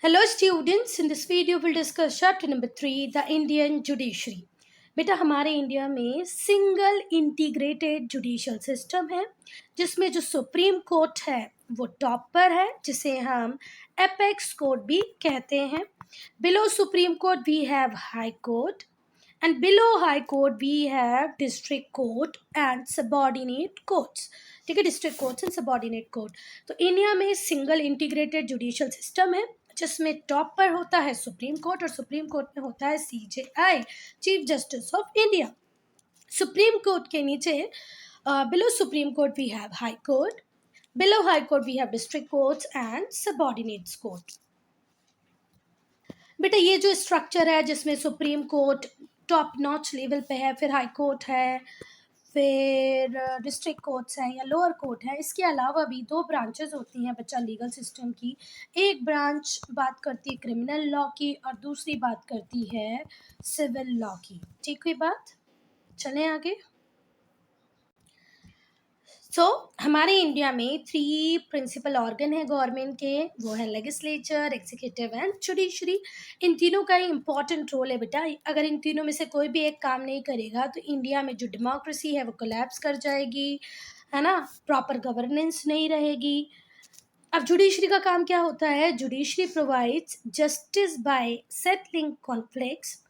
Hello students, in this video we'll discuss chapter number 3, the Indian Judiciary. बेटा हमारे India में single integrated judicial system है जिसमें जो सुप्रीम कोर्ट है वो टॉप पर है जिसे हम एपेक्स कोर्ट भी कहते हैं. Below supreme court we have high court and below high court we have district court and subordinate courts. ठीक है, district courts and subordinate court. तो इंडिया में सिंगल इंटीग्रेटेड जुडिशियल सिस्टम है जिसमें टॉप पर होता है सुप्रीम कोर्ट और सुप्रीम कोर्ट में होता है CJI, chief justice of India. Supreme court के नीचे below supreme court we have high court, below high court we have district courts and subordinates court. बेटा ये जो स्ट्रक्चर है जिसमें supreme court top notch level पे है, फिर हाई कोर्ट है, फिर डिस्ट्रिक्ट कोर्ट्स हैं या लोअर कोर्ट है, इसके अलावा भी दो ब्रांचेस होती हैं बच्चा लीगल सिस्टम की. एक ब्रांच बात करती है क्रिमिनल लॉ की और दूसरी बात करती है सिविल लॉ की. ठीक हुई बात, चलें आगे. हमारे इंडिया में 3 प्रिंसिपल ऑर्गन है गवर्नमेंट के, वो है लेजिस्लेचर, एग्जीक्यूटिव एंड जुडिशरी. इन तीनों का ही इम्पॉर्टेंट रोल है बेटा. अगर इन तीनों में से कोई भी एक काम नहीं करेगा तो इंडिया में जो डेमोक्रेसी है वो कोलैप्स कर जाएगी, है ना, प्रॉपर गवर्नेंस नहीं रहेगी. अब जुडिशरी का काम क्या होता है? Judiciary provides justice by settling conflicts.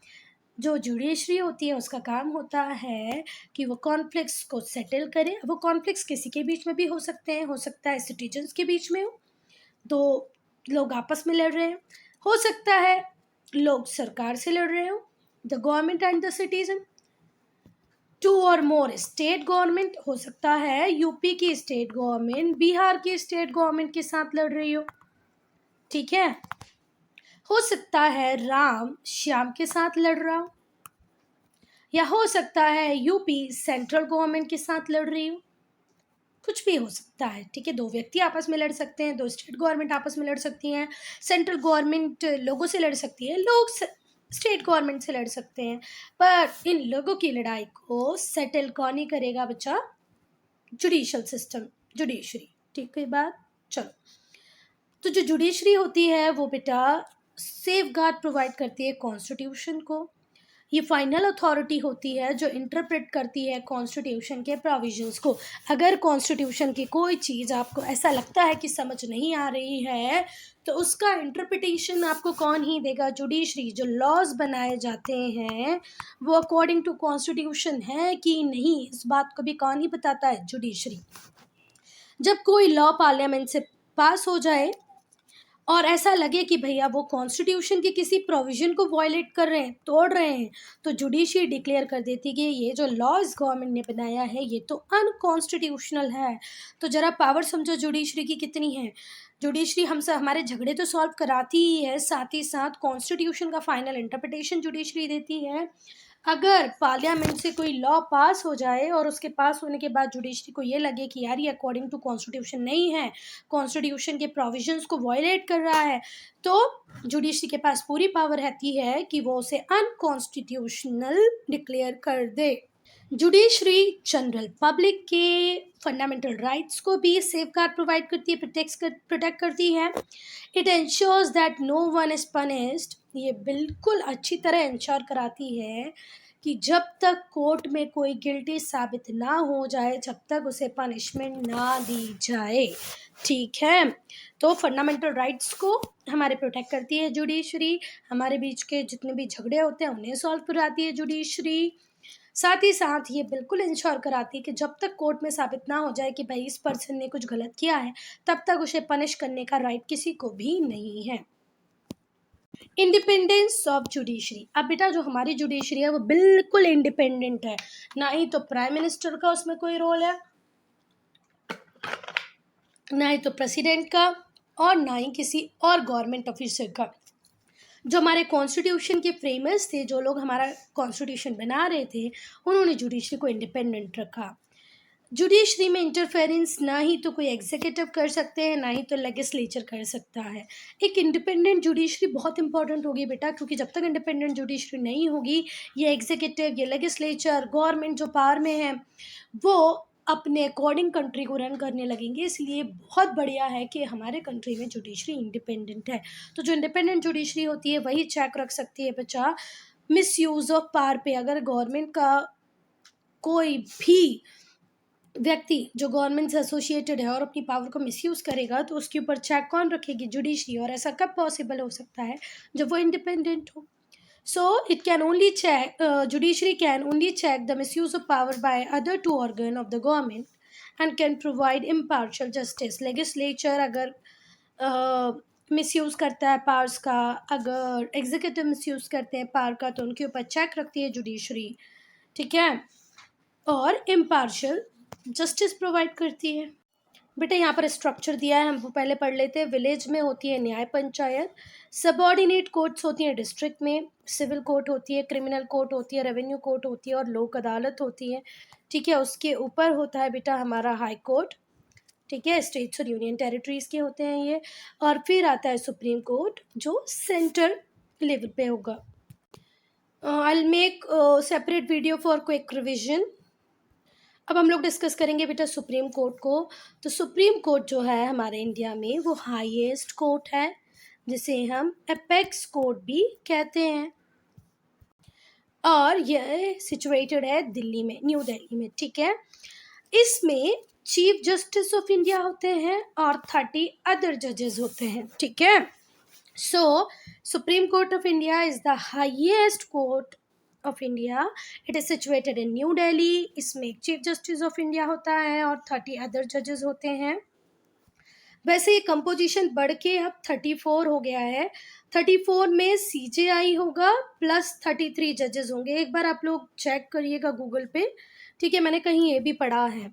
जो जुडिशरी होती है उसका काम होता है कि वो कॉन्फ्लिक्ट्स को सेटल करे. वो कॉन्फ्लिक्ट्स किसी के बीच में भी हो सकते हैं, हो सकता है सिटीजन्स के बीच में हो, दो लोग आपस में लड़ रहे हैं, हो सकता है लोग सरकार से लड़ रहे हो, the government and the citizen, 2 और मोर स्टेट गवर्नमेंट, हो सकता है यूपी की स्टेट गवर्नमेंट बिहार की स्टेट गवर्नमेंट के साथ लड़ रही हो. ठीक है, हो सकता है राम श्याम के साथ लड़ रहा हो, या हो सकता है यूपी सेंट्रल गवर्नमेंट के साथ लड़ रही हो, कुछ भी हो सकता है. ठीक है, दो व्यक्ति आपस में लड़ सकते हैं, दो स्टेट गवर्नमेंट आपस में लड़ सकती हैं, सेंट्रल गवर्नमेंट लोगों से लड़ सकती है, लोग स्टेट गवर्नमेंट से लड़ सकते हैं. पर इन लोगों की लड़ाई को सेटल कौन ही करेगा बच्चा? Judicial system, judiciary. ठीक है बात, चलो. तो जो जुडिशरी होती है वो बेटा सेफ गार्ड प्रोवाइड करती है कॉन्स्टिट्यूशन को. ये फाइनल अथॉरिटी होती है जो इंटरप्रेट करती है कॉन्स्टिट्यूशन के प्रोविजंस को. अगर कॉन्स्टिट्यूशन की कोई चीज़ आपको ऐसा लगता है कि समझ नहीं आ रही है तो उसका इंटरप्रिटेशन आपको कौन ही देगा? जुडिशरी. जो लॉज बनाए जाते हैं वो अकॉर्डिंग टू कॉन्स्टिट्यूशन है कि नहीं, इस बात को भी कौन ही बताता है? जुडिशरी. जब कोई लॉ पार्लियामेंट से पास हो जाए और ऐसा लगे कि भैया वो कॉन्स्टिट्यूशन के किसी प्रोविजन को वायलेट कर रहे हैं, तोड़ रहे हैं, तो जुडिशरी डिक्लेयर कर देती कि ये जो लॉ इस गवर्नमेंट ने बनाया है ये तो अनकॉन्स्टिट्यूशनल है. तो ज़रा पावर समझो जुडिशरी की कितनी है. जुडिशरी हमसे हमारे झगड़े तो सॉल्व कराती ही है, साथ ही साथ कॉन्स्टिट्यूशन का फाइनल इंटरप्रिटेशन जुडिशरी देती है. अगर पार्लियामेंट से कोई लॉ पास हो जाए और उसके पास होने के बाद जुडिशरी को ये लगे कि यार ये अकॉर्डिंग टू कॉन्स्टिट्यूशन नहीं है, कॉन्स्टिट्यूशन के प्रोविजंस को वायलेट कर रहा है, तो जुडिशरी के पास पूरी पावर रहती है कि वो उसे अनकॉन्स्टिट्यूशनल डिक्लेयर कर दे. जुडिशरी जनरल पब्लिक के फंडामेंटल राइट्स को भी सेफ गार्ड प्रोवाइड करती है, प्रोटेक्ट करती है. It ensures that no one is punished. ये बिल्कुल अच्छी तरह इंश्योर कराती है कि जब तक कोर्ट में कोई गिल्टी साबित ना हो जाए जब तक उसे पनिशमेंट ना दी जाए. ठीक है, तो फंडामेंटल राइट्स को हमारे प्रोटेक्ट करती है जुडिशरी. हमारे बीच के जितने भी झगड़े होते हैं उन्हें सॉल्व कराती है जुडिशरी. साथ ही साथ ये बिल्कुल इंश्योर कराती है कि जब तक कोर्ट में साबित ना हो जाए कि भाई इस पर्सन ने कुछ गलत किया है तब तक उसे पनिश करने का राइट किसी को भी नहीं है. Independence of judiciary. अब बेटा जो हमारी जुडिशरी है वो बिल्कुल इंडिपेंडेंट है, ना ही तो प्राइम मिनिस्टर का उसमें कोई रोल है, ना ही तो प्रेसिडेंट का, और ना ही किसी और गवर्नमेंट ऑफिसर का. जो हमारे कॉन्स्टिट्यूशन के फ्रेमर्स थे, जो लोग हमारा कॉन्स्टिट्यूशन बना रहे थे, उन्होंने जुडिशरी को इंडिपेंडेंट रखा. जुडिशरी में इंटरफेरेंस ना ही तो कोई एग्जीक्यूटिव कर सकते हैं ना ही तो लेजिस्लेचर कर सकता है. एक इंडिपेंडेंट जुडिशरी बहुत इंपॉर्टेंट होगी बेटा, क्योंकि जब तक इंडिपेंडेंट जुडिशरी नहीं होगी ये एग्जीक्यूटिव, ये लेजिस्लेचर, गवर्नमेंट जो पावर में है वो अपने अकॉर्डिंग कंट्री को रन करने लगेंगे। इसलिए बहुत बढ़िया है कि हमारे कंट्री में जुडिशरी इंडिपेंडेंट है। तो जो इंडिपेंडेंट जुडिशरी होती है वही चेक रख सकती है बच्चा मिस यूज़ ऑफ पावर पे। अगर गवर्नमेंट का कोई भी व्यक्ति जो गवर्नमेंट से एसोसिएटेड है और अपनी पावर को मिसयूज़ करेगा तो उसके ऊपर चेक कौन रखेगी? जुडिशरी। और ऐसा कब पॉसिबल हो सकता है? जब वो इंडिपेंडेंट हो। So it can only check, judiciary can only check the misuse of power by other two organ of the government and can provide impartial justice. Legislature अगर मिसयूज़ करता है पावर्स का, अगर एग्जीक्यूटिव मिसयूज़ करते हैं power का, तो उनके ऊपर चेक रखती है जुडिशरी, ठीक है, और इम्पार्शियल जस्टिस प्रोवाइड करती है। बेटा यहाँ पर स्ट्रक्चर दिया है, हम वो पहले पढ़ लेते हैं। विलेज में होती है न्याय पंचायत, सबऑर्डिनेट कोर्ट्स होती हैं डिस्ट्रिक्ट में, सिविल कोर्ट होती है, क्रिमिनल कोर्ट होती है, रेवेन्यू कोर्ट होती है और लोक अदालत होती है, ठीक है। उसके ऊपर होता है बेटा हमारा हाई कोर्ट, ठीक है, स्टेट्स और यूनियन टेरिटरीज के होते हैं ये। और फिर आता है सुप्रीम कोर्ट जो सेंटर लेवल पे होगा। I will make separate video for quick revision. अब हम लोग डिस्कस करेंगे बेटा सुप्रीम कोर्ट को। तो सुप्रीम कोर्ट जो है हमारे इंडिया में वो हाईएस्ट कोर्ट है, जिसे हम एपेक्स कोर्ट भी कहते हैं, और यह सिचुएटेड है दिल्ली में, न्यू दिल्ली में, ठीक है। इसमें चीफ जस्टिस ऑफ इंडिया होते हैं और 30 अदर जजेस होते हैं, ठीक है। So Supreme Court of India is the highest court of India. It is situated in New Delhi. इसमें एक चीफ जस्टिस ऑफ इंडिया होता है और 30 अदर जजेस होते हैं। वैसे ये कंपोजिशन बढ़ के अब 34 हो गया है। 34 में सीजेआई होगा प्लस 33 जजेस होंगे। एक बार आप लोग चेक करिएगा गूगल पे, ठीक है, मैंने कहीं ये भी पढ़ा है,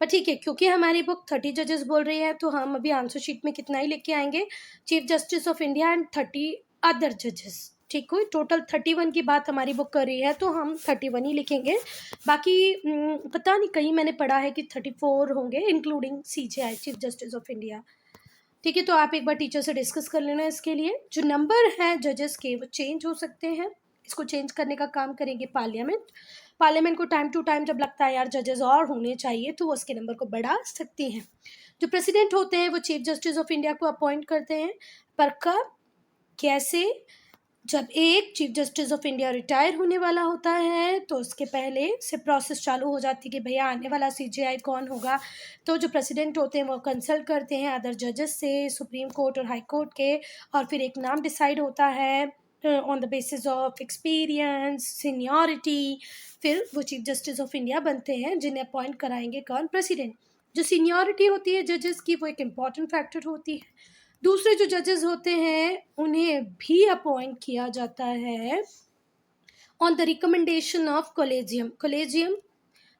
पर ठीक है, क्योंकि हमारी बुक 30 जजेस बोल रही है तो हम अभी आंसर शीट में कितना ही लेके आएंगे, chief justice of India and 30 other जजेस, ठीक हुई। टोटल 31 की बात हमारी बुक कर रही है तो हम 31 ही लिखेंगे। बाकी पता नहीं, कहीं मैंने पढ़ा है कि 34 होंगे including CJI, chief justice of India, ठीक है। तो आप एक बार टीचर से डिस्कस कर लेना। इसके लिए जो नंबर है जजेस के वो चेंज हो सकते हैं। इसको चेंज करने का काम करेंगे पार्लियामेंट को टाइम टू टाइम जब लगता है यार जजेस और होने चाहिए तो वो उसके नंबर को बढ़ा सकती हैं। जो प्रेसिडेंट होते हैं वो चीफ जस्टिस ऑफ इंडिया को अपॉइंट करते हैं, पर कब, कैसे? जब एक chief justice of India retire होने वाला होता है तो उसके पहले से प्रोसेस चालू हो जाती है कि भैया आने वाला सीजेआई कौन होगा। तो जो प्रेसिडेंट होते हैं वो कंसल्ट करते हैं अदर जजेस से, सुप्रीम कोर्ट और हाई कोर्ट के, और फिर एक नाम डिसाइड होता है on the basis of experience, seniority. फिर वो चीफ जस्टिस ऑफ इंडिया बनते हैं जिन्हें अपॉइंट कराएंगे कौन? प्रेसिडेंट। जो सीनियरिटी होती है जजेस की वो एक इम्पॉर्टेंट फैक्टर होती है। दूसरे जो जजेस होते हैं उन्हें भी अपॉइंट किया जाता है on the recommendation of collegium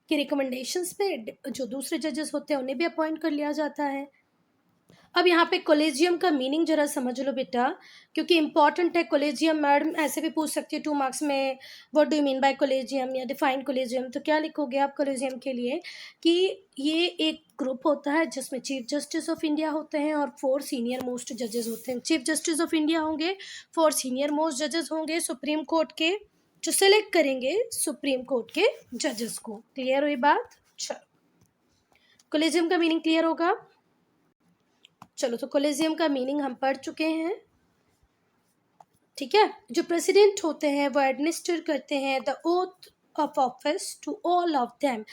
के रिकमेंडेशंस पे। जो दूसरे जजेस होते हैं उन्हें भी अपॉइंट कर लिया जाता है। अब यहाँ पे कॉलेजियम का मीनिंग जरा समझ लो बेटा, क्योंकि इंपॉर्टेंट है। कॉलेजियम मैडम ऐसे भी पूछ सकती है 2 मार्क्स में, what do you mean by collegium या डिफाइन कॉलेजियम। तो क्या लिखोगे आप कॉलेजियम के लिए कि ये एक ग्रुप होता है जिसमें चीफ जस्टिस ऑफ इंडिया होते हैं और 4 सीनियर मोस्ट जजेस होते हैं। चीफ जस्टिस ऑफ इंडिया होंगे, 4 सीनियर मोस्ट जजेस होंगे सुप्रीम कोर्ट के, जो सिलेक्ट करेंगे सुप्रीम कोर्ट के जजेस को। क्लियर हुई बात? चलो, कॉलेजियम का मीनिंग क्लियर होगा। चलो, तो कॉलेजियम का मीनिंग हम पढ़ चुके हैं, ठीक है। जो प्रेसिडेंट होते हैं वो एडमिनिस्टर करते हैं the oath of office to all of them.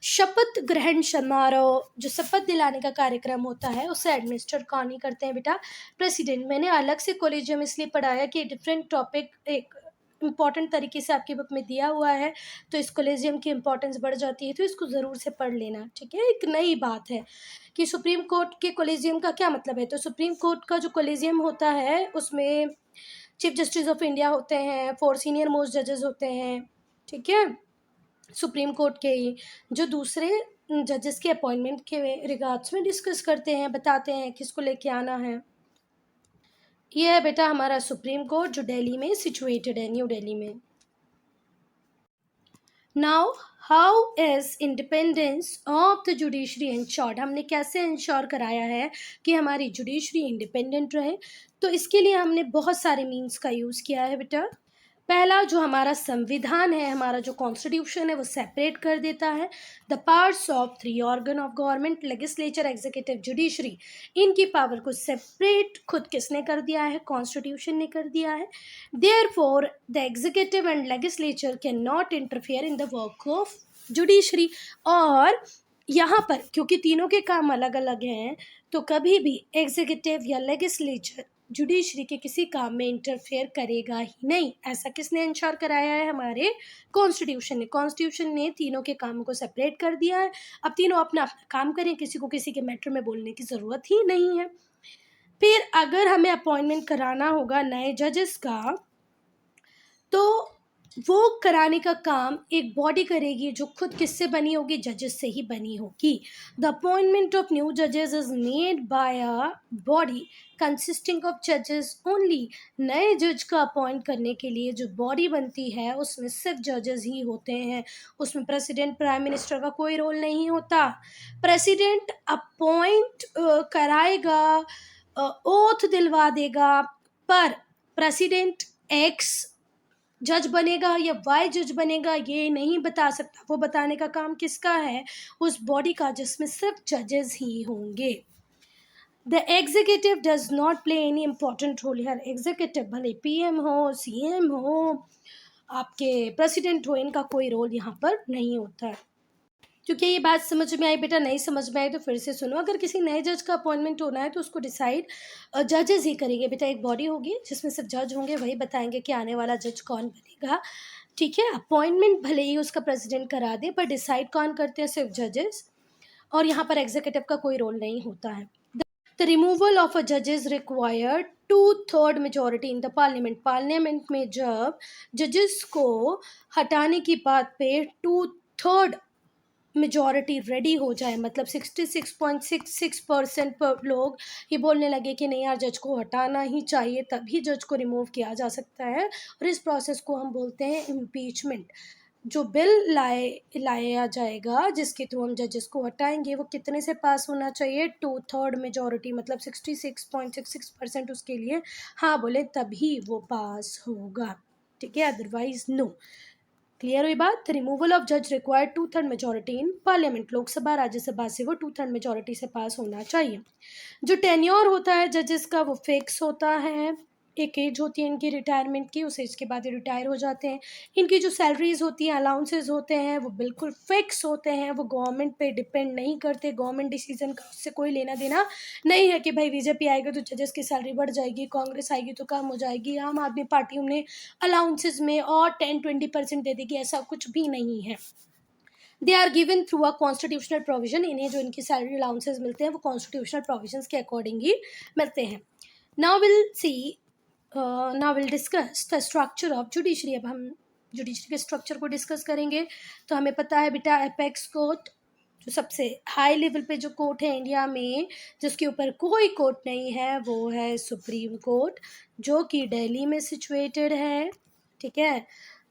शपथ ग्रहण समारोह, जो शपथ दिलाने का कार्यक्रम होता है, उसे एडमिनिस्टर कौन ही करते हैं बेटा? प्रेसिडेंट। मैंने अलग से कॉलेजियम इसलिए पढ़ाया कि डिफरेंट टॉपिक एक इम्पॉर्टेंट तरीके से आपकी बुक में दिया हुआ है, तो इस कॉलेजियम की इंपॉर्टेंस बढ़ जाती है, तो इसको ज़रूर से पढ़ लेना, ठीक है। एक नई बात है कि सुप्रीम कोर्ट के कॉलेजियम का क्या मतलब है। तो सुप्रीम कोर्ट का जो कॉलेजियम होता है उसमें चीफ जस्टिस ऑफ इंडिया होते हैं, 4 सीनियर मोस्ट जजेस होते हैं, ठीक है, सुप्रीम कोर्ट के ही, जो दूसरे जजेस के अपॉइंटमेंट के रिगार्ड्स में डिस्कस करते हैं, बताते हैं किसको लेके आना है। ये है बेटा हमारा सुप्रीम कोर्ट जो दिल्ली में सिचुएटेड है, न्यू दिल्ली में। Now how is independence of the judiciary insured. हमने कैसे इंश्योर कराया है कि हमारी जुडिशरी इंडिपेंडेंट रहे। तो इसके लिए हमने बहुत सारे मीन्स का यूज़ किया है बेटा। पहला जो हमारा संविधान है, हमारा जो कॉन्स्टिट्यूशन है, वो सेपरेट कर देता है the powers of three organ of government, legislature, executive, judiciary. इनकी पावर को सेपरेट खुद किसने कर दिया है? कॉन्स्टिट्यूशन ने कर दिया है। Therefore the executive and legislature can not interfere in the work of judiciary. और यहाँ पर क्योंकि तीनों के काम अलग अलग हैं, तो कभी भी एग्जीक्यूटिव या लेजिस्लेचर जुडिशरी के किसी काम में इंटरफेयर करेगा ही नहीं। ऐसा किसने इंश्योर कराया है? हमारे कॉन्स्टिट्यूशन ने। कॉन्स्टिट्यूशन ने तीनों के कामों को सेपरेट कर दिया है। अब तीनों अपना अपना काम करें, किसी को किसी के मैटर में बोलने की ज़रूरत ही नहीं है। फिर अगर हमें अपॉइंटमेंट कराना होगा नए जजेस का, तो वो कराने का काम एक बॉडी करेगी जो खुद किससे बनी होगी? जजेस से ही बनी होगी। द अपॉइंटमेंट ऑफ न्यू जजेस is made by a body consisting of जजेस ओनली। नए जज का अपॉइंट करने के लिए जो बॉडी बनती है उसमें सिर्फ जजेस ही होते हैं। उसमें प्रेसिडेंट, प्राइम मिनिस्टर का कोई रोल नहीं होता। प्रेसिडेंट अपॉइंट कराएगा, ओथ दिलवा देगा, पर प्रेसिडेंट एक्स जज बनेगा या वाई जज बनेगा ये नहीं बता सकता। वो बताने का काम किसका है? उस बॉडी का जिसमें सिर्फ जजेस ही होंगे। The executive does not play any important role here. Executive भले पीएम हो, सीएम हो, आपके प्रेसिडेंट हो, इनका कोई रोल यहाँ पर नहीं होता है। क्योंकि ये बात समझ में आई बेटा, नहीं समझ में आई तो फिर से सुनो। अगर किसी नए जज का अपॉइंटमेंट होना है तो उसको डिसाइड जजेस ही करेंगे बेटा। एक बॉडी होगी जिसमें सिर्फ जज होंगे, वही बताएंगे कि आने वाला जज कौन बनेगा। ठीक है, अपॉइंटमेंट भले ही उसका प्रेसिडेंट करा दे, पर डिसाइड कौन करते हैं? सिर्फ जजेस। और यहाँ पर एग्जीक्यूटिव का कोई रोल नहीं होता है। द रिमूवल ऑफ अ जजेस require 2/3 majority in the parliament. Parliament में जब जजेस को हटाने की बात पे 2/3 मेजॉरिटी रेडी हो जाए, मतलब 66.66% पर लोग ये बोलने लगे कि नहीं यार जज को हटाना ही चाहिए, तभी जज को रिमूव किया जा सकता है। और इस प्रोसेस को हम बोलते हैं इम्पीचमेंट। जो बिल लाया जाएगा जिसके थ्रू हम जजेस को हटाएंगे, वो कितने से पास होना चाहिए? 2/3 मेजॉरिटी, मतलब 66.66% उसके लिए हाँ बोले तभी वो पास होगा। ठीक है, अदरवाइज नो। क्लियर हुई बात? रिमूवल ऑफ जज required 2/3 majority in parliament. Lok Sabha Rajya Sabha से वो 2/3 मेजोरिटी से पास होना चाहिए। जो टेन्योर होता है जजेस का वो फिक्स होता है। एक एज होती है इनकी रिटायरमेंट की, उस एज के बाद ये रिटायर हो जाते हैं। इनकी जो सैलरीज होती हैं, अलाउंसेज होते हैं, वो बिल्कुल फिक्स होते हैं। वो गवर्नमेंट पे डिपेंड नहीं करते। गवर्नमेंट डिसीजन का उससे कोई लेना देना नहीं है कि भाई बीजेपी आएगा तो जजेस की सैलरी बढ़ जाएगी, कांग्रेस आएगी तो कम हो जाएगी, आम आदमी पार्टी उन्हें अलाउंसेज में और 10-20% दे देगी, ऐसा कुछ भी नहीं है। They are given through a constitutional provision. इन्हें जो इनकी सैलरी अलाउंसेज मिलते हैं वो कॉन्स्टिट्यूशनल प्रोविजंस के अकॉर्डिंग ही मिलते हैं। Now will discuss the structure of judiciary. अब हम जुडिशरी के स्ट्रक्चर को डिस्कस करेंगे। तो हमें पता है बेटा, एपेक्स कोर्ट जो सबसे हाई लेवल पे जो कोर्ट है इंडिया में, जिसके ऊपर कोई कोर्ट नहीं है, वो है सुप्रीम कोर्ट, जो कि दिल्ली में सिचुएटेड है। ठीक है,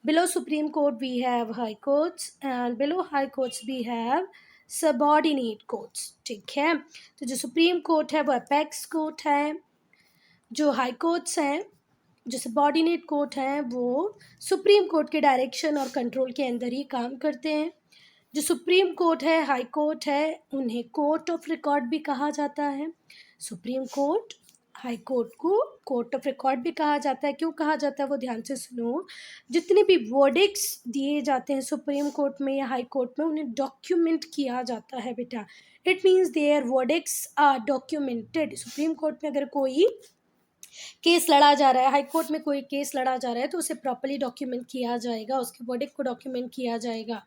below Supreme Court we have high courts and below high courts we have subordinate courts। ठीक है, तो जो सुप्रीम कोर्ट है वो अपेक्स कोर्ट है। जो हाई कोर्ट्स हैं, जो सबॉर्डिनेट कोर्ट हैं, वो सुप्रीम कोर्ट के डायरेक्शन और कंट्रोल के अंदर ही काम करते हैं। जो सुप्रीम कोर्ट है, हाई कोर्ट है, उन्हें कोर्ट ऑफ रिकॉर्ड भी कहा जाता है। सुप्रीम कोर्ट, हाई कोर्ट को कोर्ट ऑफ रिकॉर्ड भी कहा जाता है। क्यों कहा जाता है वो ध्यान से सुनो। जितने भी वर्डिक्ट्स दिए जाते हैं सुप्रीम कोर्ट में या हाई कोर्ट में, उन्हें डॉक्यूमेंट किया जाता है बेटा। It means their verdicts are documented. Supreme court में अगर कोई केस लड़ा जा रहा है, हाई कोर्ट में कोई केस लड़ा जा रहा है, तो उसे प्रॉपर्ली डॉक्यूमेंट किया जाएगा, उसके वर्डिक्ट को डॉक्यूमेंट किया जाएगा।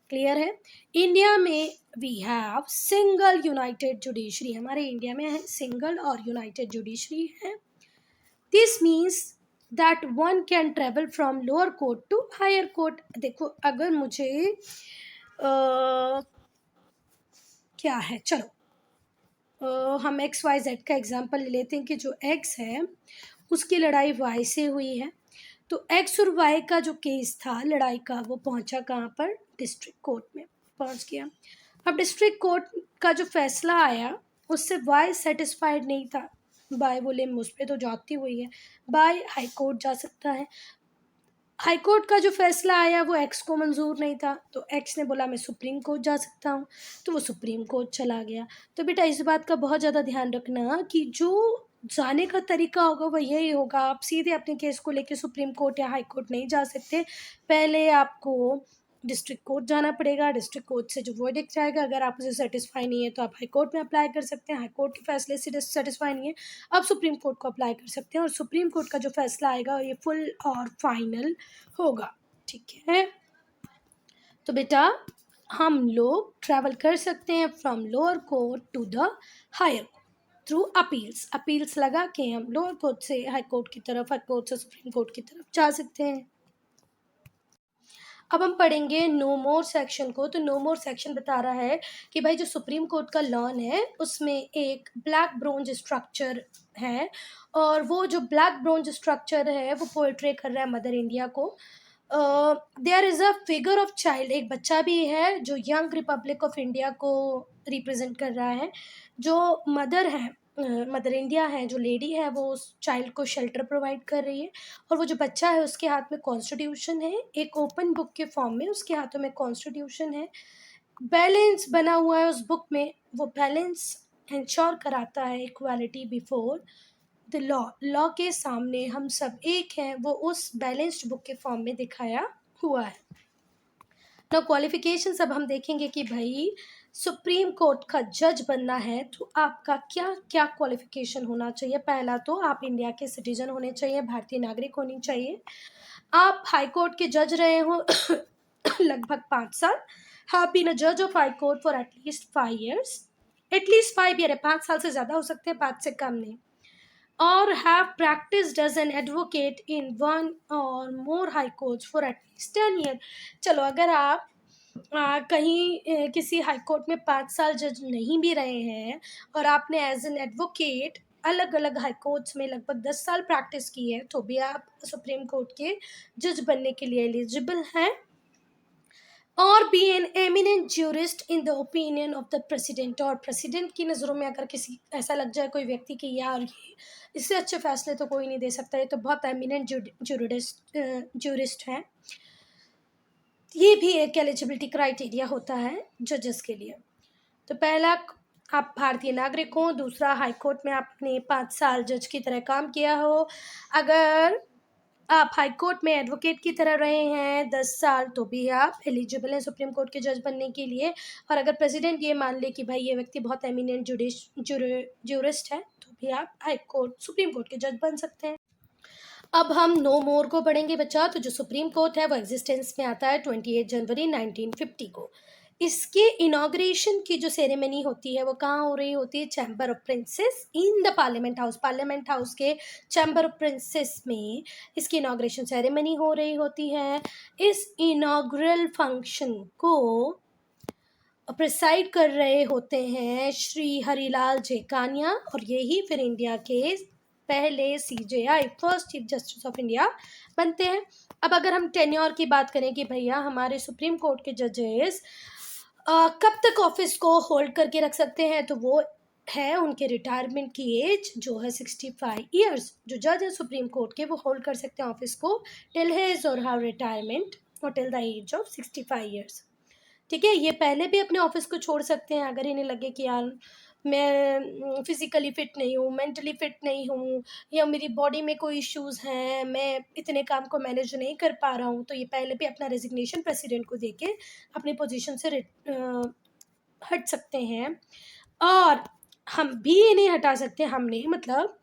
क्लियर है? इंडिया में we have single united judiciary. हमारे इंडिया में है सिंगल और यूनाइटेड जुडिशरी है। This means that one can travel from lower court to higher court. देखो, अगर मुझे क्या है, चलो हम XYZ का एग्जाम्पल ले लेते हैं कि जो X है उसकी लड़ाई Y से हुई है। तो X और Y का जो केस था लड़ाई का, वो पहुंचा कहाँ पर? डिस्ट्रिक्ट कोर्ट में पहुंच गया। अब डिस्ट्रिक्ट कोर्ट का जो फैसला आया उससे Y सेटिस्फाइड नहीं था। बाय बोले मुझ पे तो जाती हुई है, बाय हाई कोर्ट जा सकता है। हाई कोर्ट का जो फैसला आया वो एक्स को मंजूर नहीं था, तो एक्स ने बोला मैं सुप्रीम कोर्ट जा सकता हूँ, तो वो सुप्रीम कोर्ट चला गया। तो बेटा इस बात का बहुत ज़्यादा ध्यान रखना कि जो जाने का तरीका होगा वो यही होगा, आप सीधे अपने केस को लेके सुप्रीम कोर्ट या हाई कोर्ट नहीं जा सकते। पहले आपको डिस्ट्रिक्ट कोर्ट जाना पड़ेगा, डिस्ट्रिक्ट कोर्ट से जो वर्डिक्ट आएगा, अगर आप उसे सेटिस्फाई नहीं है तो आप हाई कोर्ट में अप्लाई कर सकते हैं, हाई कोर्ट के फैसले से सेटिस्फाई नहीं है आप सुप्रीम कोर्ट को अप्लाई कर सकते हैं, और सुप्रीम कोर्ट का जो फैसला आएगा ये फुल और फाइनल होगा। ठीक है, तो बेटा हम लोग ट्रैवल कर सकते हैं from lower court to the higher through appeals. Appeals लगा के हम लोअर कोर्ट से हाई कोर्ट की तरफ, हाई कोर्ट से सुप्रीम कोर्ट की तरफ जा सकते हैं। अब हम पढ़ेंगे नो मोर सेक्शन को। तो नो मोर सेक्शन बता रहा है कि भाई जो सुप्रीम कोर्ट का लॉन है उसमें एक ब्लैक ब्रोंज स्ट्रक्चर है, और वो जो ब्लैक ब्रोंज स्ट्रक्चर है वो पोर्ट्रे कर रहा है मदर इंडिया को। There is a figure of child, एक बच्चा भी है जो यंग रिपब्लिक ऑफ इंडिया को रिप्रेजेंट कर रहा है। जो मदर है, मदर इंडिया है, जो लेडी है वो उस चाइल्ड को शेल्टर प्रोवाइड कर रही है, और वो जो बच्चा है उसके हाथ में कॉन्स्टिट्यूशन है, एक ओपन बुक के फॉर्म में उसके हाथों में कॉन्स्टिट्यूशन है। बैलेंस बना हुआ है उस बुक में, वो बैलेंस इंश्योर कराता है equality before the law, law के सामने हम सब एक हैं, वो उस बैलेंस्ड बुक के फॉर्म में दिखाया हुआ है। ना क्वालिफिकेशंस अब हम देखेंगे कि भाई सुप्रीम कोर्ट का जज बनना है तो आपका क्या क्या क्वालिफिकेशन होना चाहिए। पहला तो आप इंडिया के सिटीजन होने चाहिए, भारतीय नागरिक होनी चाहिए, आप हाई कोर्ट के जज रहे हो लगभग 5 साल, हैव बीन अ जज of high court for at least 5 years, at least 5 year है, 5 साल से ज़्यादा हो सकते हैं, 5 से कम नहीं, और have practised as an advocate in one or more high courts for at least 10 year। चलो अगर आप कहीं किसी हाई कोर्ट में 5 साल जज नहीं भी रहे हैं और आपने एज एन एडवोकेट अलग अलग हाई कोर्ट्स में लगभग 10 साल प्रैक्टिस की है तो भी आप सुप्रीम कोर्ट के जज बनने के लिए एलिजिबल हैं। और be an eminent jurist in the opinion of the president, और प्रेसिडेंट की नज़रों में अगर किसी ऐसा लग जाए कोई व्यक्ति कि यार ये इससे अच्छे फैसले तो कोई नहीं दे सकता, ये तो बहुत एमिनेंट ज्यूरिस्ट हैं, ये भी एक एलिजिबिलिटी क्राइटेरिया होता है जजेस के लिए। तो पहला आप भारतीय नागरिक हो, दूसरा हाई कोर्ट में आपने 5 साल जज की तरह काम किया हो, अगर आप हाई कोर्ट में एडवोकेट की तरह रहे हैं 10 साल तो भी आप एलिजिबल हैं सुप्रीम कोर्ट के जज बनने के लिए, और अगर प्रेसिडेंट ये मान ले कि भाई ये व्यक्ति बहुत एमिनेंट ज्यूरिस्ट है तो भी आप हाई कोर्ट सुप्रीम कोर्ट के जज बन सकते हैं। अब हम नो मोर को पढ़ेंगे बच्चा। तो जो सुप्रीम कोर्ट है वो एग्जिस्टेंस में आता है 28 जनवरी 1950 को। इसके इनाग्रेशन की जो सेरेमनी होती है वो कहाँ हो रही होती है, chamber of princess in the parliament house, parliament house के चैम्बर ऑफ प्रिंसेस में इसकी इनाग्रेशन सेरेमनी हो रही होती है। इस इनाग्रल फंक्शन को प्रिसाइड कर रहे होते हैं श्री हरिलाल जेकानिया, और यही फिर इंडिया के पहले CJI first chief justice of India बनते हैं। अब अगर हम टेन्योर की बात करें कि भैया हमारे सुप्रीम कोर्ट के जजेस कब तक ऑफिस को होल्ड करके रख सकते हैं, तो वो है उनके रिटायरमेंट की एज जो है 65 years। जो जज है सुप्रीम कोर्ट के वो होल्ड कर सकते हैं ऑफिस को till his or her retirement और till the age of 65 years। ठीक है, ये पहले भी अपने ऑफिस को छोड़ सकते हैं अगर इन्हें लगे कि यार मैं फिजिकली फिट नहीं हूँ, मेंटली फिट नहीं हूँ, या मेरी बॉडी में कोई इश्यूज हैं, मैं इतने काम को मैनेज नहीं कर पा रहा हूँ, तो ये पहले भी अपना रेजिग्नेशन प्रेसिडेंट को देके अपनी पोजीशन से हट सकते हैं। और हम भी इन्हें हटा सकते हैं, हम नहीं मतलब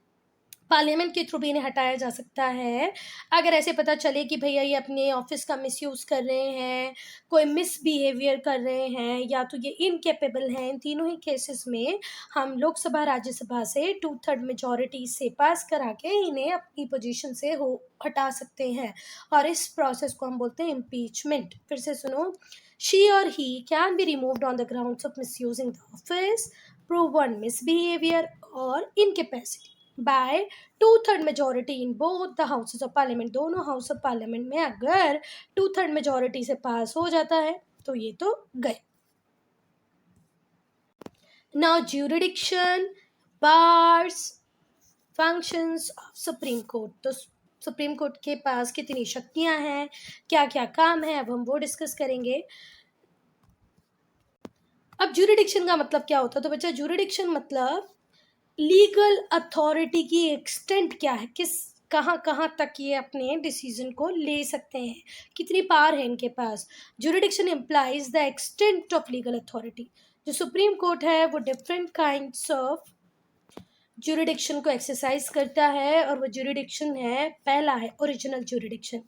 पार्लियामेंट के थ्रू भी इन्हें हटाया जा सकता है अगर ऐसे पता चले कि भैया ये अपने ऑफिस का मिसयूज़ कर रहे हैं, कोई मिसबिहेवियर कर रहे हैं, या तो ये इनकेपेबल हैं। इन तीनों ही केसेस में हम लोकसभा राज्यसभा से 2/3 मेजॉरिटी से पास करा के इन्हें अपनी पोजीशन से हटा सकते हैं, और इस प्रोसेस को हम बोलते हैं इम्पीचमेंट। फिर से सुनो, शी और he can be removed on the grounds of misusing the office, proven misbehavior or incapacity by 2/3 majority in both the houses of parliament. दोनों हाउस ऑफ पार्लियामेंट में अगर 2/3 मेजोरिटी से पास हो जाता है तो ये तो गए। Now jurisdiction, bars, functions of supreme court. तो सुप्रीम कोर्ट के पास कितनी शक्तियां हैं, क्या क्या काम है, अब हम वो डिस्कस करेंगे। अब ज्यूरिडिक्शन का मतलब क्या होता है? तो बच्चा ज्यूरिडिक्शन मतलब लीगल अथॉरिटी की एक्सटेंट क्या है, किस कहाँ कहाँ तक ये अपने डिसीजन को ले सकते हैं, कितनी पावर है इनके पास। Jurisdiction implies the extent of legal authority. जो सुप्रीम कोर्ट है वो डिफरेंट काइंड्स ऑफ ज्यूरिडिक्शन को एक्सरसाइज करता है, और वो ज्यूरिडिक्शन है, पहला है ओरिजिनल ज्यूरिडिक्शन।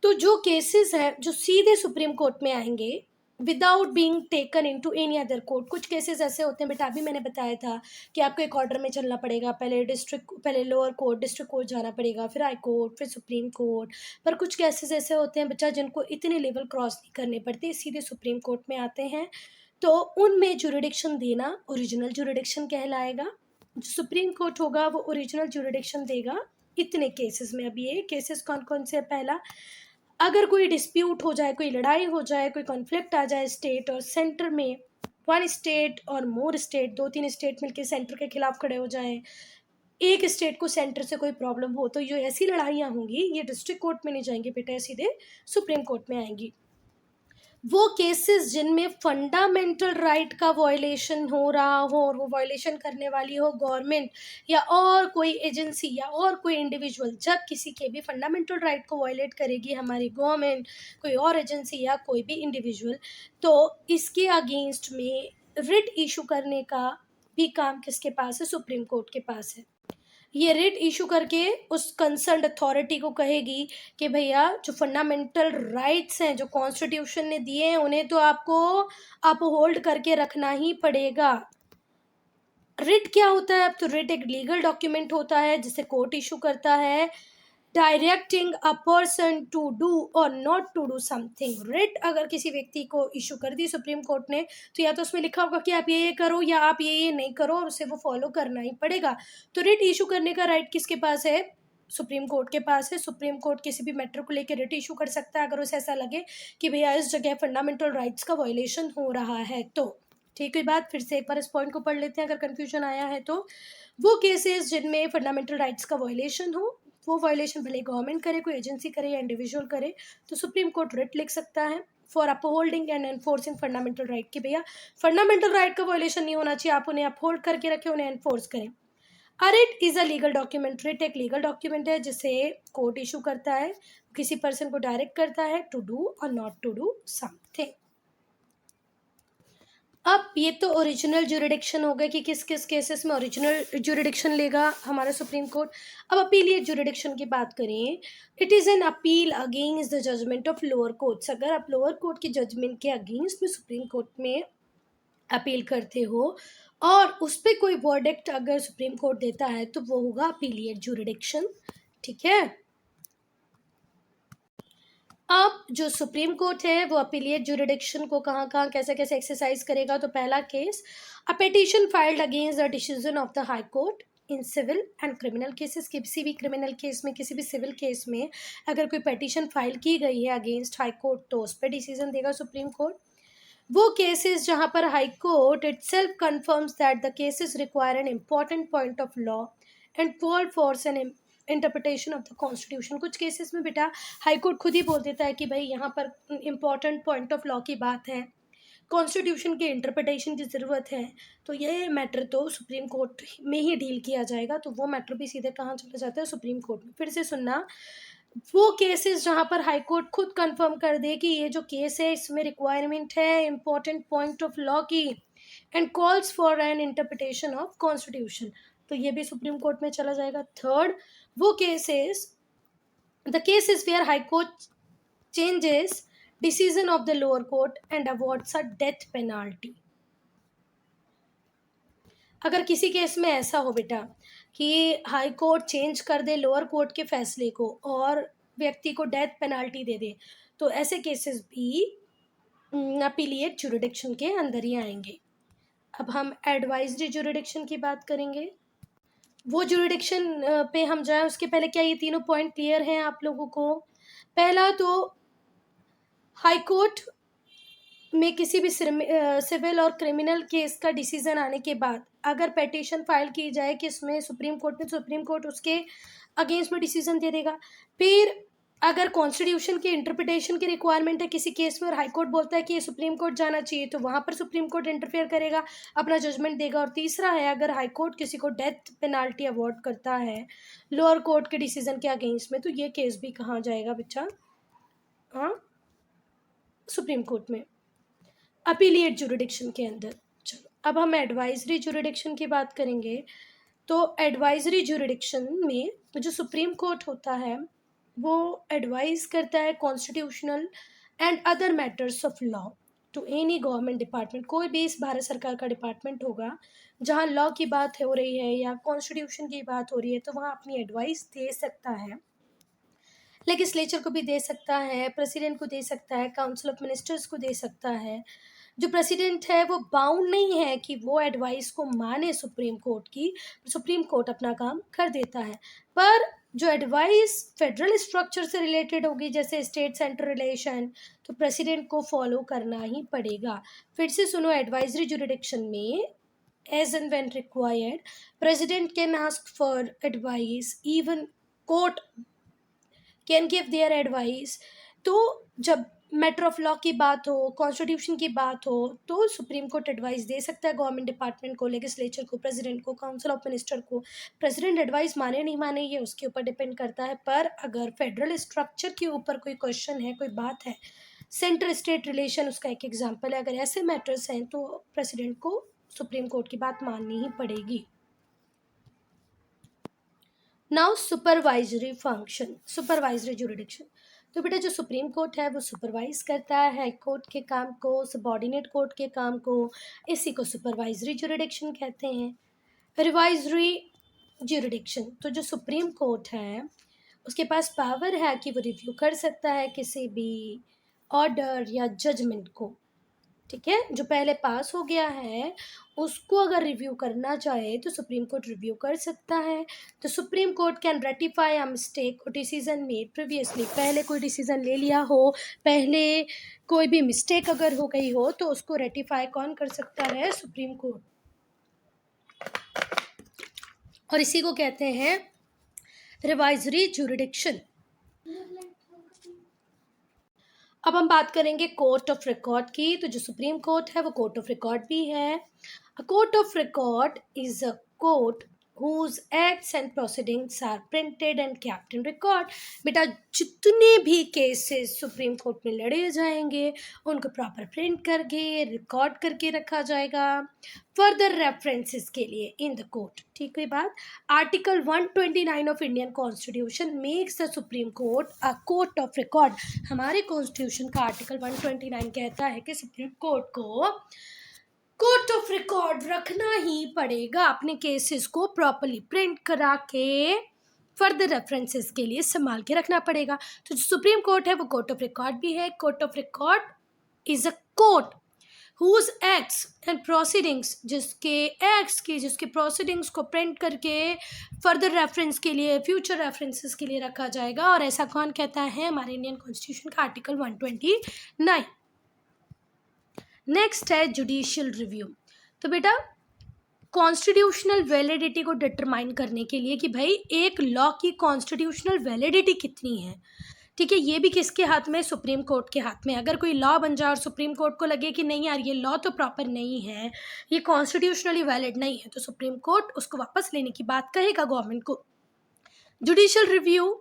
तो जो केसेस हैं जो सीधे सुप्रीम कोर्ट में आएंगे without being taken into any other court. कुछ केसेस ऐसे होते हैं बेटा, अभी मैंने बताया था कि आपको एक ऑर्डर में चलना पड़ेगा, पहले लोअर कोर्ट, डिस्ट्रिक्ट कोर्ट जाना पड़ेगा, फिर हाई कोर्ट, फिर सुप्रीम कोर्ट। पर कुछ केसेस ऐसे होते हैं बच्चा जिनको इतने लेवल क्रॉस नहीं करने पड़ते, सीधे सुप्रीम कोर्ट में आते हैं, तो उनमें जुरिडिक्शन देना ओरिजिनल जुरिडिक्शन कहलाएगा। जो सुप्रीम कोर्ट होगा वो ओरिजिनल जुरिडिक्शन देगा इतने केसेस में। अब ये केसेस कौन कौन से? पहला, अगर कोई डिस्प्यूट हो जाए, कोई लड़ाई हो जाए, कोई कॉन्फ्लिक्ट आ जाए स्टेट और सेंटर में, वन स्टेट और मोर स्टेट, 2-3 स्टेट मिलकर सेंटर के खिलाफ खड़े हो जाएं, एक स्टेट को सेंटर से कोई प्रॉब्लम हो, तो ये ऐसी लड़ाइयाँ होंगी, ये डिस्ट्रिक्ट कोर्ट में नहीं जाएंगी बेटा, सीधे सुप्रीम कोर्ट में आएंगी। वो केसेस जिनमें फंडामेंटल राइट का वायलेशन हो रहा हो, और वो वायलेशन करने वाली हो गवर्नमेंट या और कोई एजेंसी या और कोई इंडिविजुअल, जब किसी के भी फंडामेंटल राइट को वायलेट करेगी हमारी गवर्नमेंट, कोई और एजेंसी या कोई भी इंडिविजुअल, तो इसके अगेंस्ट में रिट इशू करने का भी काम किसके पास है? सुप्रीम कोर्ट के पास है। ये रिट इशू करके उस कंसर्न्ड अथॉरिटी को कहेगी कि भैया जो फंडामेंटल राइट्स हैं जो कॉन्स्टिट्यूशन ने दिए हैं उन्हें तो आपको अपहोल्ड करके रखना ही पड़ेगा। रिट क्या होता है? अब तो रिट एक लीगल डॉक्यूमेंट होता है जिसे कोर्ट इशू करता है, directing a person to do or not to do something. Writ अगर किसी व्यक्ति को इशू कर दी सुप्रीम कोर्ट ने, तो या तो उसमें लिखा होगा कि आप ये करो या आप ये नहीं करो, और उसे वो फॉलो करना ही पड़ेगा। तो रिट इशू करने का राइट किसके पास है? सुप्रीम कोर्ट के पास है। सुप्रीम कोर्ट किसी भी मैटर को लेकर रिट इशू कर सकता है अगर उसे ऐसा लगे कि भैया इस जगह फंडामेंटल राइट्स का वायलेशन हो रहा है। तो ठीक है, बात फिर से एक बार इस पॉइंट को पढ़ लेते हैं अगर कंफ्यूजन आया है तो। वो केसेस जिनमें फंडामेंटल राइट्स का वायलेशन हो, वो वायलेशन भले गवर्नमेंट करे, कोई एजेंसी करे या इंडिविजुअल करे, तो सुप्रीम कोर्ट रिट लिख सकता है for upholding and enforcing fundamental right, कि भैया फंडामेंटल राइट का वायलेशन नहीं होना चाहिए, आप उन्हें अपहोल्ड करके रखें, उन्हें एनफोर्स करें। A writ is a legal document. Writ एक लीगल डॉक्यूमेंट है जिसे कोर्ट इशू करता है, किसी पर्सन को डायरेक्ट करता है to do or not to do something. अब ये तो ओरिजिनल ज्यूरिडिक्शन हो गया कि किस किस केसेस में ओरिजिनल ज्यूरिडिक्शन लेगा हमारा सुप्रीम कोर्ट। अब अपीलिएट ज्यूरिडिक्शन की बात करें, it is an appeal against the judgment of lower courts. अगर आप लोअर कोर्ट के जजमेंट के अगेंस्ट में सुप्रीम कोर्ट में अपील करते हो और उस पर कोई वर्डिक्ट अगर सुप्रीम कोर्ट देता है तो वो होगा अपीलिएट ज्यूरिडिक्शन। ठीक है, अब जो सुप्रीम कोर्ट है वो अपीलिएट ज्यूरिडिक्शन को कहाँ कहाँ कैसे कैसे एक्सरसाइज करेगा। तो पहला case, a petition filed against the decision of the high court in civil and criminal cases. किसी भी क्रिमिनल केस में, किसी भी सिविल केस में अगर कोई पिटीशन फाइल की गई है अगेंस्ट हाई कोर्ट तो उस पर डिसीजन देगा सुप्रीम कोर्ट। वो केसेस जहाँ पर high court itself confirms that the cases require an important point of law and call for an interpretation of the constitution. कुछ केसेस में बेटा हाई कोर्ट खुद ही बोल देता है कि भाई यहाँ पर इम्पॉर्टेंट पॉइंट ऑफ लॉ की बात है, कॉन्स्टिट्यूशन के इंटरप्रिटेशन की ज़रूरत है, तो ये मैटर तो सुप्रीम कोर्ट में ही डील किया जाएगा। तो वो मैटर भी सीधे कहाँ चला जाता है? सुप्रीम कोर्ट में। फिर से सुनना, वो केसेस जहाँ पर हाई कोर्ट खुद कंफर्म कर दे कि ये जो केस है इसमें रिक्वायरमेंट है इम्पॉर्टेंट पॉइंट ऑफ लॉ की and calls for an interpretation of constitution, तो ये भी सुप्रीम कोर्ट में चला जाएगा। थर्ड, वो cases, the cases where high court changes decision of the lower court and awards a death penalty। अगर किसी केस में ऐसा हो बेटा कि हाई कोर्ट चेंज कर दे लोअर कोर्ट के फैसले को और व्यक्ति को डेथ पेनाल्टी दे दे, तो ऐसे केसेस भी अपीलिएट जुरिडिक्शन के अंदर ही आएंगे। अब हम एडवाइजरी जुरिडिक्शन की बात करेंगे। वो जुरिडिक्शन पे हम जाए उसके पहले क्या ये तीनों पॉइंट क्लियर हैं आप लोगों को? पहला तो हाई कोर्ट में किसी भी सिविल और क्रिमिनल केस का डिसीजन आने के बाद अगर पिटीशन फाइल की जाए कि इसमें सुप्रीम कोर्ट उसके अगेंस्ट में डिसीजन दे देगा। फिर अगर कॉन्स्टिट्यूशन की इंटरप्रिटेशन की रिक्वायरमेंट है किसी केस में और हाई कोर्ट बोलता है कि ये सुप्रीम कोर्ट जाना चाहिए, तो वहाँ पर सुप्रीम कोर्ट इंटरफेयर करेगा, अपना जजमेंट देगा। और तीसरा है, अगर हाई कोर्ट किसी को डेथ पेनाल्टी अवॉर्ड करता है लोअर कोर्ट के डिसीजन के अगेंस्ट में, तो ये केस भी कहाँ जाएगा बच्चा? हाँ, सुप्रीम कोर्ट में, अपीलिएट जुरिडिक्शन के अंदर। चलो अब हम एडवाइजरी जुरिडिक्शन की बात करेंगे। तो एडवाइजरी जुरिडिक्शन में जो सुप्रीम कोर्ट होता है वो एडवाइज करता है constitutional and other matters of law to any government department. कोई भी इस भारत सरकार का डिपार्टमेंट होगा जहाँ लॉ की बात हो रही है या कॉन्स्टिट्यूशन की बात हो रही है, तो वहाँ अपनी एडवाइस दे सकता है। लेजिस्लेचर को भी दे सकता है, प्रेसिडेंट को दे सकता है, काउंसिल ऑफ मिनिस्टर्स को दे सकता है। जो प्रेसिडेंट है वो बाउंड नहीं है कि वो एडवाइस को माने सुप्रीम कोर्ट की, सुप्रीम कोर्ट अपना काम कर देता है। पर जो एडवाइस फेडरल स्ट्रक्चर से रिलेटेड होगी, जैसे स्टेट सेंटर रिलेशन, तो प्रेसिडेंट को फॉलो करना ही पड़ेगा। फिर से सुनो, एडवाइजरी जुरिडिक्शन में as and when required president can ask for advice, even court can give their advice. तो जब मैटर ऑफ लॉ की बात हो, कॉन्स्टिट्यूशन की बात हो, तो सुप्रीम कोर्ट एडवाइस दे सकता है गवर्नमेंट डिपार्टमेंट को, लेजिस्लेचर को, प्रेसिडेंट को, काउंसिल ऑफ मिनिस्टर को। प्रेसिडेंट एडवाइस माने नहीं माने ये उसके ऊपर डिपेंड करता है। पर अगर फेडरल स्ट्रक्चर के ऊपर कोई क्वेश्चन है, कोई बात है, सेंटर स्टेट रिलेशन उसका एक एग्जाम्पल है, अगर ऐसे मैटर्स हैं तो प्रेसिडेंट को सुप्रीम कोर्ट की बात माननी ही पड़ेगी। Now supervisory function, supervisory jurisdiction. तो बेटा जो सुप्रीम कोर्ट है वो सुपरवाइज करता है हाई कोर्ट के काम को, सबॉर्डिनेट कोर्ट के काम को, इसी को सुपरवाइजरी जुरिडिक्शन कहते हैं। रिवाइजरी जुरिडिक्शन, तो जो सुप्रीम कोर्ट है उसके पास पावर है कि वो रिव्यू कर सकता है किसी भी ऑर्डर या जजमेंट को, ठीक है, जो पहले पास हो गया है उसको अगर रिव्यू करना चाहे तो सुप्रीम कोर्ट रिव्यू कर सकता है। तो supreme court can ratify a mistake और डिसीजन मेड प्रीवियसली, पहले कोई डिसीजन ले लिया हो, पहले कोई भी मिस्टेक अगर हो गई हो तो उसको रेटिफाई कौन कर सकता है? Supreme court. और इसी को कहते हैं रिवाइजरी जुरिडिक्शन। अब हम बात करेंगे कोर्ट ऑफ रिकॉर्ड की। तो जो सुप्रीम कोर्ट है वो कोर्ट ऑफ रिकॉर्ड भी है। A court of record is a court whose acts and proceedings are printed and kept in record। बेटा जितने भी केसेस सुप्रीम कोर्ट में लड़े जाएंगे उनको प्रॉपर प्रिंट करके रिकॉर्ड करके रखा जाएगा फर्दर रेफरेंसेस के लिए इन द कोर्ट। ठीक हुई बात। Article 129 of Indian constitution makes the supreme court a court of record. हमारे कॉन्स्टिट्यूशन का आर्टिकल 129 कहता है कि सुप्रीम कोर्ट को कोर्ट ऑफ रिकॉर्ड रखना ही पड़ेगा, अपने केसेस को प्रॉपर्ली प्रिंट करा के फर्दर रेफरेंसेस के लिए संभाल के रखना पड़ेगा। तो जो सुप्रीम कोर्ट है वो कोर्ट ऑफ रिकॉर्ड भी है। Court of record is a court whose acts and proceedings, जिसके एक्ट्स की, जिसके प्रोसीडिंग्स को प्रिंट करके फर्दर रेफरेंस के लिए, फ्यूचर रेफरेंसेस के लिए रखा जाएगा। और ऐसा कौन कहता है? हमारे इंडियन कॉन्स्टिट्यूशन का आर्टिकल 129। नेक्स्ट है जुडिशियल रिव्यू। तो बेटा कॉन्स्टिट्यूशनल वैलिडिटी को डिटरमाइन करने के लिए कि भाई एक लॉ की कॉन्स्टिट्यूशनल वैलिडिटी कितनी है, ठीक है, ये भी किसके हाथ में? सुप्रीम कोर्ट के हाथ में। अगर कोई लॉ बन जाए और सुप्रीम कोर्ट को लगे कि नहीं यार ये लॉ तो प्रॉपर नहीं है, ये कॉन्स्टिट्यूशनली वैलिड नहीं है, तो सुप्रीम कोर्ट उसको वापस लेने की बात कहेगा गवर्नमेंट को। जुडिशियल रिव्यू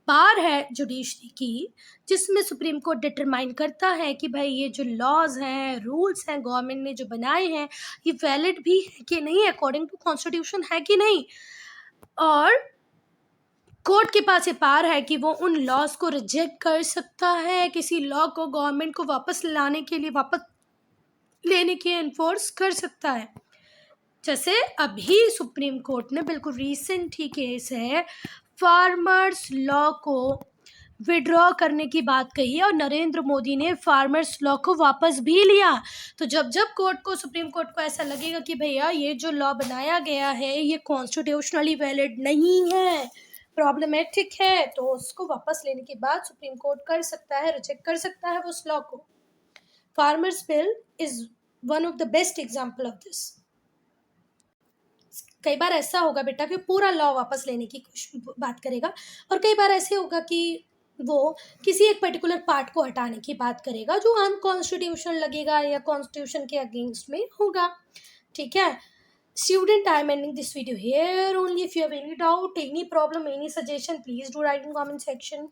पावर है जुडिशरी की, जिसमें सुप्रीम कोर्ट डिटरमाइन करता है कि भाई ये जो लॉज हैं, रूल्स हैं गवर्नमेंट ने जो बनाए हैं, ये वैलिड भी है कि नहीं, अकॉर्डिंग टू कॉन्स्टिट्यूशन है कि नहीं। और कोर्ट के पास ये पावर है कि वो उन लॉज को रिजेक्ट कर सकता है, किसी लॉ को गवर्नमेंट को वापस लाने के लिए, वापस लेने के एनफोर्स कर सकता है। जैसे अभी सुप्रीम कोर्ट ने बिल्कुल रिसेंट ही केस है, फार्मर्स लॉ को विड्रॉ करने की बात कही है और नरेंद्र मोदी ने फार्मर्स लॉ को वापस भी लिया। तो जब जब कोर्ट को, सुप्रीम कोर्ट को ऐसा लगेगा कि भैया ये जो लॉ बनाया गया है ये कॉन्स्टिट्यूशनली वैलिड नहीं है, प्रॉब्लमेटिक है, तो उसको वापस लेने के बाद सुप्रीम कोर्ट कर सकता है, रिजेक्ट कर सकता है उस लॉ को। Farmers bill is one of the best example of this. कई बार ऐसा होगा बेटा कि पूरा लॉ वापस लेने की बात करेगा, और कई बार ऐसे होगा कि वो किसी एक पर्टिकुलर पार्ट को हटाने की बात करेगा जो अनकॉन्स्टिट्यूशनल लगेगा या कॉन्स्टिट्यूशन के अगेंस्ट में होगा। ठीक है student, I'm ending this video here only. If you have any doubt, any problem, any suggestion, please do write in comment section.